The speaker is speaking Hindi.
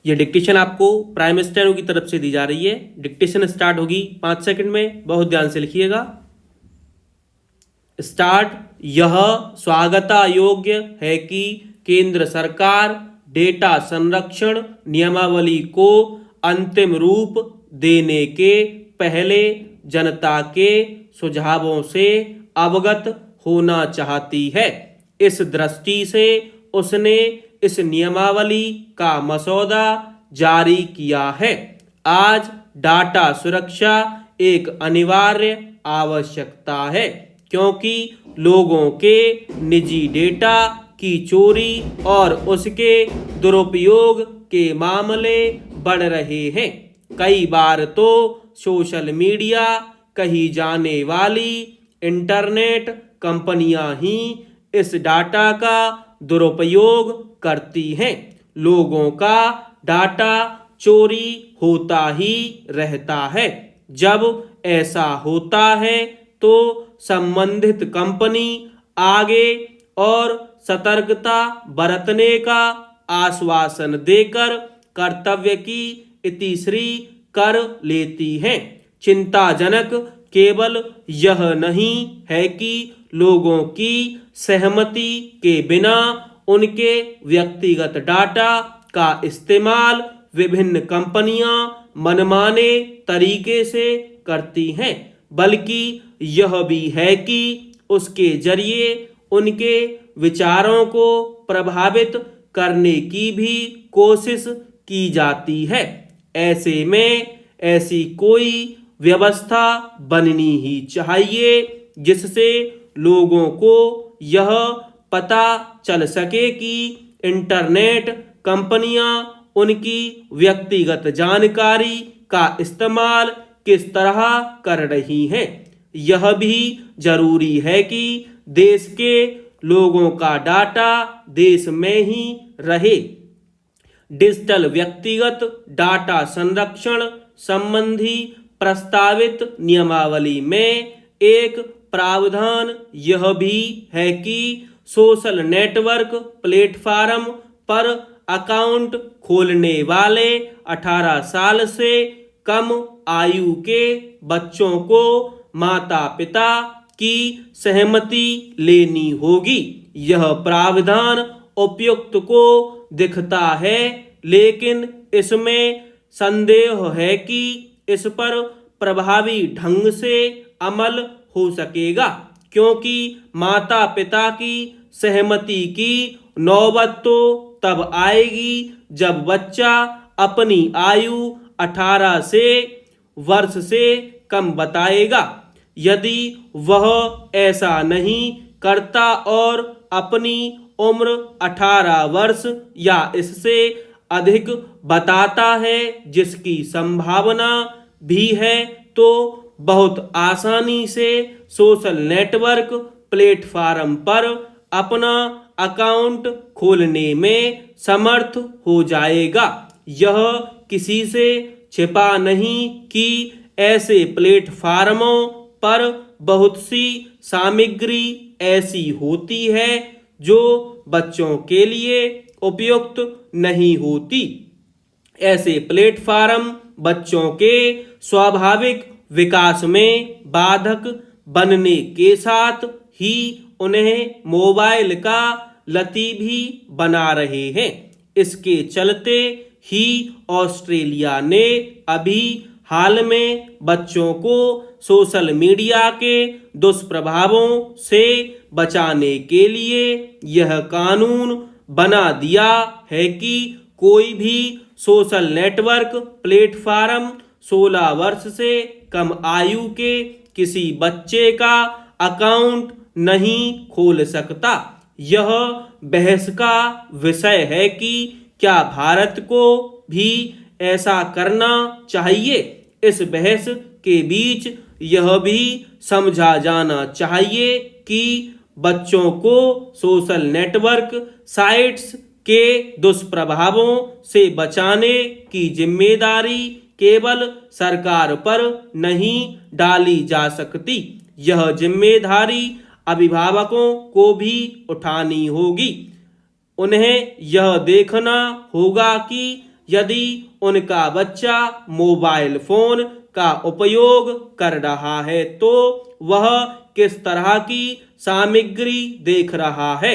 ये डिक्टेशन आपको प्राइम स्टेनो की तरफ से दी जा रही है। डिक्टेशन स्टार्ट होगी 5 सेकंड में, बहुत ध्यान से लिखिएगा। स्टार्ट। यह स्वागता योग्य है कि केंद्र सरकार डेटा संरक्षण नियमावली को अंतिम रूप देने के पहले जनता के सुझावों से अवगत होना चाहती है। इस दृष्टि से उसने इस नियमावली का मसौदा जारी किया है। आज डाटा सुरक्षा एक अनिवार्य आवश्यकता है, क्योंकि लोगों के निजी डेटा की चोरी और उसके दुरुपयोग के मामले बढ़ रहे हैं। कई बार तो सोशल मीडिया कही जाने वाली इंटरनेट कंपनियां ही इस डाटा का दुरुपयोग करती हैं। लोगों का डाटा चोरी होता ही रहता है। जब ऐसा होता है तो संबंधित कंपनी आगे और सतर्कता बरतने का आश्वासन देकर कर्तव्य की इतिश्री कर लेती है। चिंताजनक केवल यह नहीं है कि लोगों की सहमति के बिना उनके व्यक्तिगत डाटा का इस्तेमाल विभिन्न कंपनियां मनमाने तरीके से करती हैं, बल्कि यह भी है कि उसके जरिए उनके विचारों को प्रभावित करने की भी कोशिश की जाती है। ऐसे में ऐसी कोई व्यवस्था बननी ही चाहिए जिससे लोगों को यह पता चल सके कि इंटरनेट कंपनियां उनकी व्यक्तिगत जानकारी का इस्तेमाल किस तरह कर रही हैं। यह भी जरूरी है कि देश के लोगों का डाटा देश में ही रहे। डिजिटल व्यक्तिगत डाटा संरक्षण संबंधी प्रस्तावित नियमावली में एक प्रावधान यह भी है कि सोशल नेटवर्क प्लेटफॉर्म पर अकाउंट खोलने वाले 18 साल से कम आयु के बच्चों को माता पिता की सहमति लेनी होगी। यह प्रावधान उपयुक्त को दिखता है, लेकिन इसमें संदेह है कि इस पर प्रभावी ढंग से अमल हो सकेगा, क्योंकि माता पिता की सहमति की नौबत तो तब आएगी जब बच्चा अपनी आयु 18 वर्ष से कम बताएगा। यदि वह ऐसा नहीं करता और अपनी उम्र 18 वर्ष या इससे अधिक बताता है, जिसकी संभावना भी है, तो बहुत आसानी से सोशल नेटवर्क प्लेटफॉर्म पर अपना अकाउंट खोलने में समर्थ हो जाएगा। यह किसी से छिपा नहीं कि ऐसे प्लेटफॉर्मों पर बहुत सी सामग्री ऐसी होती है जो बच्चों के लिए उपयुक्त नहीं होती। ऐसे प्लेटफॉर्म बच्चों के स्वाभाविक विकास में बाधक बनने के साथ ही उन्हें मोबाइल का लती भी बना रहे हैं। इसके चलते ही ऑस्ट्रेलिया ने अभी हाल में बच्चों को सोशल मीडिया के दुष्प्रभावों से बचाने के लिए यह कानून बना दिया है कि कोई भी सोशल नेटवर्क प्लेटफॉर्म 16 वर्ष से कम आयु के किसी बच्चे का अकाउंट नहीं खोल सकता। यह बहस का विषय है कि क्या भारत को भी ऐसा करना चाहिए। इस बहस के बीच यह भी समझा जाना चाहिए कि बच्चों को सोशल नेटवर्क साइट्स के दुष्प्रभावों से बचाने की जिम्मेदारी केवल सरकार पर नहीं डाली जा सकती। यह जिम्मेदारी अभिभावकों को भी उठानी होगी। उन्हें यह देखना होगा कि यदि उनका बच्चा मोबाइल फोन का उपयोग कर रहा है तो वह किस तरह की सामग्री देख रहा है।